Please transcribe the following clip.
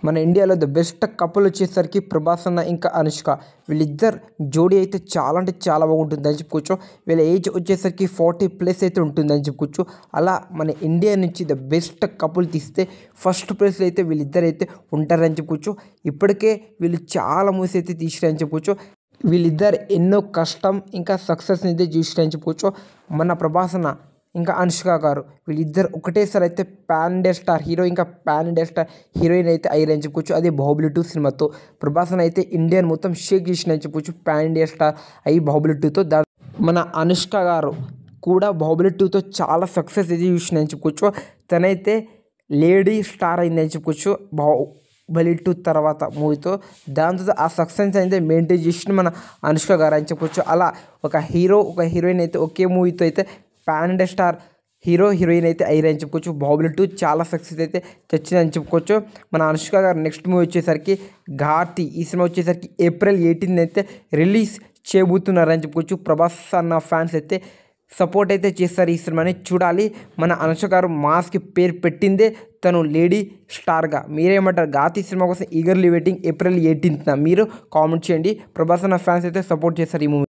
మన ఇండియాలో the best couple వచ్చేసరికి ప్రభాస్ అన్న ఇంకా అనుష్క. వీళ్ళిద్దరు జోడీ అయితే చాలా అంటే చాలా బాగుంటుందని చెప్పుకోవచ్చు. వీళ్ళ ఏజ్ వచ్చేసరికి 40+ అయితే ఉంటుందని చెప్పుకోవచ్చు. అలా మన ఇండియా నుంచి ద బెస్ట్ కపుల్ తీస్తే ఫస్ట్ ప్లేస్లో అయితే వీళ్ళిద్దరు అయితే ఉంటారని చెప్పుకోవచ్చు. ఇప్పటికే వీళ్ళు చాలా మూవీస్ అయితే తీసిరని చెప్పుకోవచ్చు. వీళ్ళిద్దరు ఎన్నో కష్టం ఇంకా సక్సెస్ని అయితే చూసిరని చెప్పుకోవచ్చు. మన ప్రభాస్ అన్న ఇంకా అనుష్క గారు వీళ్ళిద్దరు ఒకటేసారి అయితే పాన్ ఇండియా స్టార్ హీరో ఇంకా పాన్ ఇండియా స్టార్ హీరోయిన్ అయితే అయ్యారని చెప్పుకోవచ్చు. అదే బాహుబలి 2 సినిమాతో ప్రభాస్ అన్న అయితే ఇండియన్ మొత్తం షేక్ చేసినని చెప్పుకోవచ్చు. పాన్ ఇండియా స్టార్ అయ్యి బాహుబలి 2తో మన అనుష్క గారు కూడా బాహుబలి 2తో చాలా సక్సెస్ అయితే చూసినని చెప్పుకోవచ్చు. తనైతే లేడీ స్టార్ అయిందని చెప్పుకోవచ్చు బాహుబలి 2 తర్వాత మూవీతో. దాంతో ఆ సక్సెస్ అయితే మెయింటైన్ చేసిన మన అనుష్క గారు అని చెప్పుకోవచ్చు. అలా ఒక హీరో ఒక హీరోయిన్ అయితే ఒకే మూవీతో అయితే pan India star hero heroine అయితే అయ్యారని చెప్పుకోవచ్చు. బాహుబలి 2 చాలా సక్సెస్ అయితే తెచ్చిందని చెప్పుకోవచ్చు. మన అనుష్క గారు నెక్స్ట్ మూవీ వచ్చేసరికి ఘాతి. ఈ సినిమా వచ్చేసరికి April 18 అయితే రిలీజ్ చేయబోతున్నారని చెప్పుకోవచ్చు. ప్రభాస్ అన్న ఫ్యాన్స్ అయితే సపోర్ట్ అయితే చేస్తారు ఈ సినిమాని. చూడాలి. మన అనుష్క గారు మాస్కి పేరు పెట్టిందే తను లేడీ స్టార్గా. మీరేమంటారు? ఘాతి సినిమా కోసం ఈగర్లీ వెయిటింగ్ April 18న. మీరు కామెంట్ చేయండి. ప్రభాస్ అన్న ఫ్యాన్స్ అయితే సపోర్ట్ చేస్తారు ఈ మూవీ.